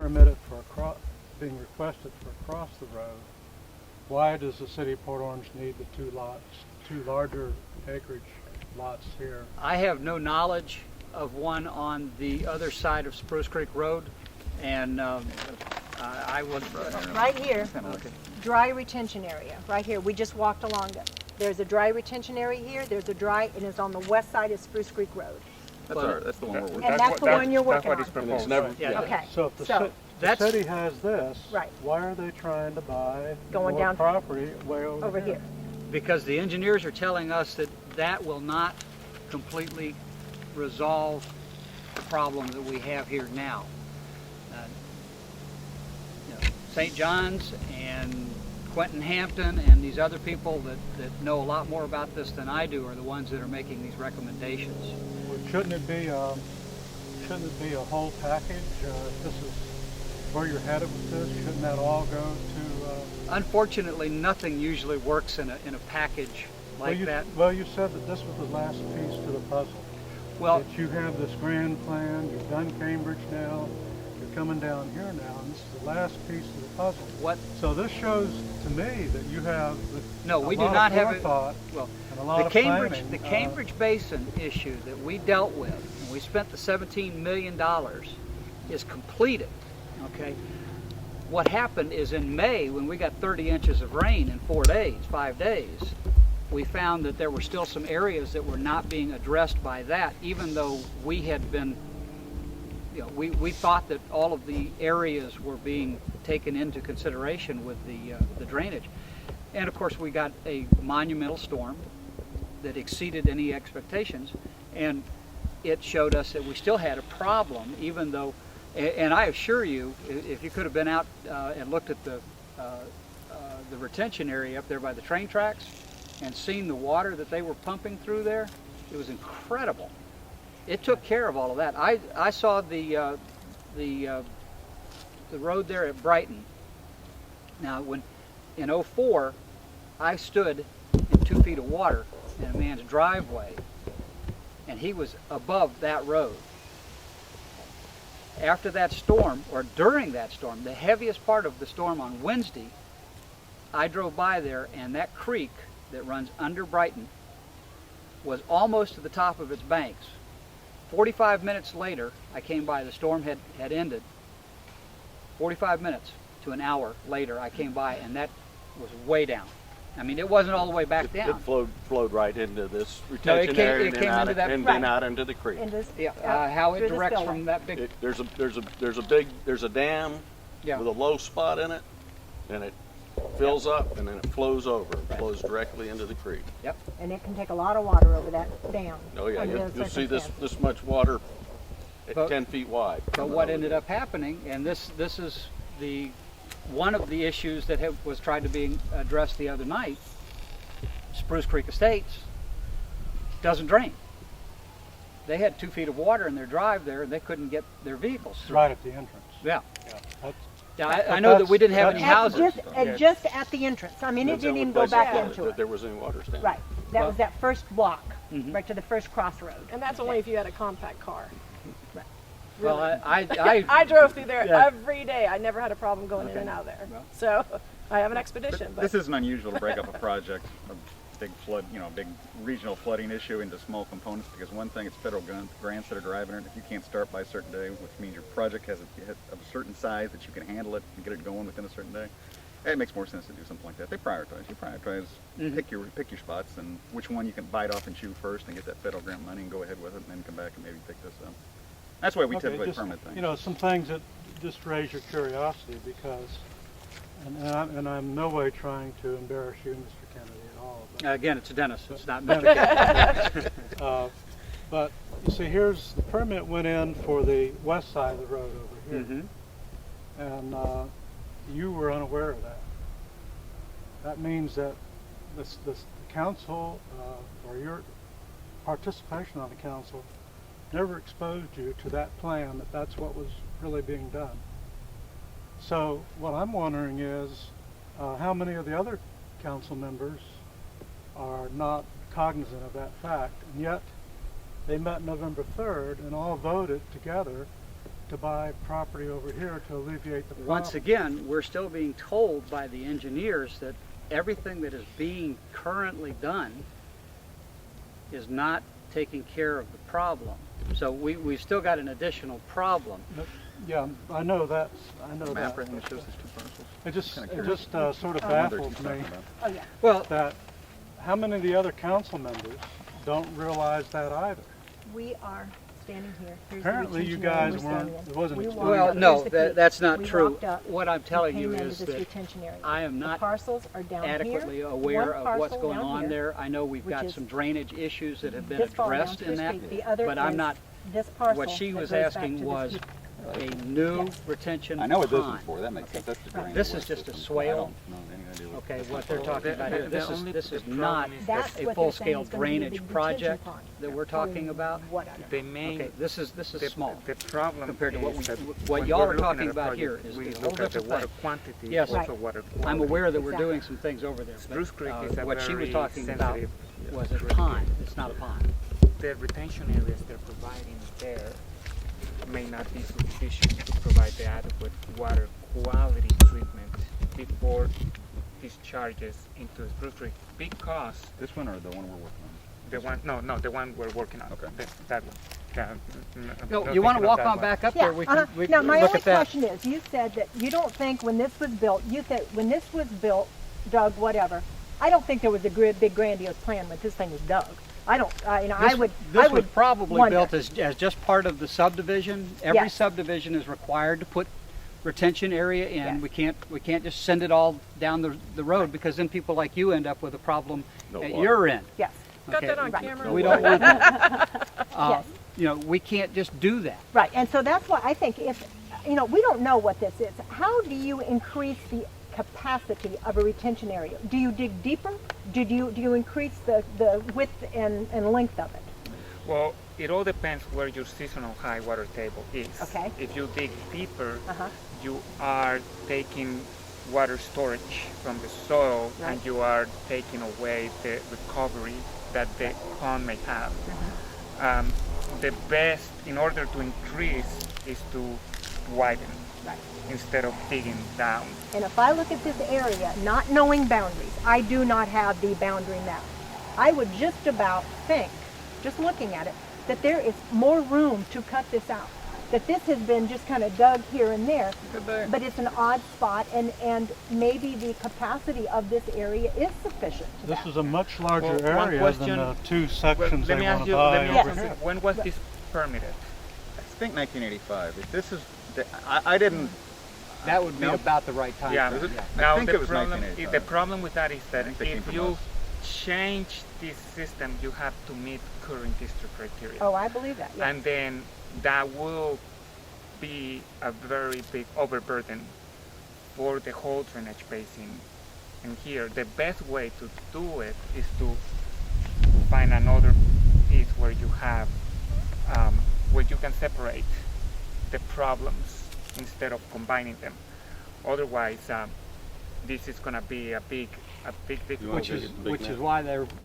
permitted for being requested for across the road, why does the city of Port Orange need the two larger acreage lots here? I have no knowledge of one on the other side of Spruce Creek Road, and I would... Right here, Okay. dry retention area, right here. We just walked along it. There's a dry retention area here, there's a dry, and it's on the west side of Spruce Creek Road. That's the one we're working on. And that's the one you're working on. That's what he's And it's proposing. never, Yeah. Okay, So if the so city has this, Right. why are they trying to buy Going more down- property way over here. Because the engineers are telling us that that will not completely resolve the problem that we have here now. St. John's and Quentin Hampton and these other people that know a lot more about this than I do are the ones that are making these recommendations. Well, shouldn't it be a whole package? If this is where you're headed with this, shouldn't that all go to? Unfortunately, nothing usually works in a package like that. Well, you said that this was the last piece to the puzzle. Well, That you have this grand plan, you've done Cambridge now, you're coming down here now, and this is the last piece of the puzzle. what? So this shows to me that you have No, a we do lot not of have it. forethought Well, and a lot the of Cambridge, planning. the Cambridge Basin issue that we dealt with, and we spent the $17 million, is completed. Okay. What happened is in May, when we got 30 inches of rain in 5 days, we found that there were still some areas that were not being addressed by that, even though we had been, we thought that all of the areas were being taken into consideration with the drainage. And of course, we got a monumental storm that exceeded any expectations, and it showed us that we still had a problem, even though, and I assure you, if you could have been out and looked at the retention area up there by the train tracks and seen the water that they were pumping through there, it was incredible. It took care of all of that. I saw the road there at Brighton. Now, when in '04, I stood in 2 feet of water in a man's driveway, and he was above that road. After that storm, or during that storm, the heaviest part of the storm on Wednesday, I drove by there, and that creek that runs under Brighton was almost to the top of its banks. 45 minutes later, I came by, the storm had ended. 45 minutes to an hour later, I came by, and that was way down. I mean, it wasn't all the way back down. it flowed right into this retention area and then out into the creek. Yeah, how it through the directs spillway. from that big. There's a dam Yeah. with a low spot in it, and it fills up and then it flows over. It flows directly into the creek. Yep. And it can take a lot of water over that dam. Oh yeah, under those you'll see this circumstances. much water at But- 10 feet wide. But what ended up happening, and this is one of the issues that was tried to be addressed the other night, Spruce Creek Estates doesn't drain. They had 2 feet of water in their drive there, and they couldn't get their vehicles through. right at the entrance. Yeah. That's- Yeah, I know that we didn't have any houses. Just at the entrance. I mean, it didn't even go back into it. There was any water standing. Right. That was that first block, Mhm. right to the first crossroad. And that's only if you had a compact car. Well, I drove through there Yeah. every day. I never had a problem going in and out of there. Well. So I have an expedition. But This isn't unusual to break up a project, a big flood, big regional flooding issue into small components, because one thing, it's federal grants that are driving it. If you can't start by a certain day, which means your project has a certain size that you can handle it and get it going within a certain day, it makes more sense to do something like that. They prioritize. You prioritize, pick your spots and which one you can bite off and chew first and get that federal grant money and go ahead with it, and then come back and maybe pick this up. That's why we typically just, permit things. some things that just raise your curiosity because, and I'm no way trying to embarrass you, Mr. Kennedy, at all. But, again, it's Dennis. It's not Mr. Kennedy. but you see, here's the permit went in for the west side of the road over here, and you were unaware of that. That means that the council or your participation on the council never exposed you to that plan, that's what was really being done. So what I'm wondering is how many of the other council members are not cognizant of that fact, and yet they met November 3rd and all voted together to buy property over here to alleviate the problem. Once again, we're still being told by the engineers that everything that is being currently done is not taking care of the problem. So we've still got an additional problem. Yeah, I know that. I know Map that. right here shows these two parcels. It just, Kinda it just sort of I wonder baffles if me you're talking about. Oh, yeah. Well, that how many of the other council members don't realize that either. We are standing here. Here's the Apparently you retention area guys we're weren't, standing in. it wasn't We explained. walked well, up. no, Here's the creek. that's not We true. walked up. What I'm We telling you came into is this that retention area. I am The not parcels are down adequately here. aware One of what's parcel going down on here, there. I know we've which got is some drainage issues that have been this far down addressed in Spruce that, Creek. The other but I'm is not, this parcel what she that was goes back asking to this was creek. a new Yes. retention I know what this is pond. for, that makes sense, that's the Right. drain. This away is just a system. swale. I don't know any idea what- Okay, what they're talking about here, this is the not problem is That's a what they're full-scale saying is gonna be a drainage big retention project pond. that we're talking about. What other? The main, Okay, this is small. the problem compared to what is that what when y'all we're are looking talking at a about project, here is we a whole look at the different water thing. quantity, Yes. also Right. water I'm quality. aware that we're Exactly. doing some things over there. Spruce but, Creek is a what she was very talking about sensitive was a creek. pond. It's not a pond. The retention areas they're providing there may not be sufficient to provide the adequate water quality treatment before discharges into Spruce Creek, because This one or the one we're working the one we're working on. Okay. That one. No, you want to walk on back up Yeah, there? We can, we now can my look only at that. question is, you said that you don't think when this was built, Doug, whatever, I don't think there was a big grandiose plan when this thing was dug. I don't, I would This was probably wonder. built as just part of the subdivision. Every Yes. subdivision is required to put retention area in. Yes. We can't just send it all down the road, because then people like you end up with a problem No at water. your end. Yes, Got Okay. that on Right. camera? We don't want that. yes. You know, we can't just do that. Right, and so that's why I think if, we don't know what this is. How do you increase the capacity of a retention area? Do you dig deeper? Do you increase the width and length of it? Well, it all depends where your seasonal high water table is. Okay. If you dig deeper, Uh-huh. you are taking water storage from the soil, Right. and you are taking away the recovery that the pond may have. The best, in order to increase, is to widen Right. instead of digging down. And if I look at this area, not knowing boundaries, I do not have the boundary map. I would just about think, just looking at it, that there is more room to cut this out. That this has been just kind of dug here and there, but it's an odd spot, and maybe the capacity of this area is sufficient to This that. is a much larger Well, one area question- than the two Well, sections let they me want ask to you, buy let me over ask you here. something. When was this permitted? I think 1985. If this is, I didn't, That would be No. about the right time. Yeah. frame, Now think the it was problem, 1985. the problem with that is that I think they came if from you us. change this system, you have to meet current district criteria. Oh, I believe that, yes. And then that will be a very big overburden for the whole drainage basin. And here, the best way to do it is to find another piece where you have, where you can separate the problems instead of combining them. Otherwise, this is going to be a big difficulty. Which is why they're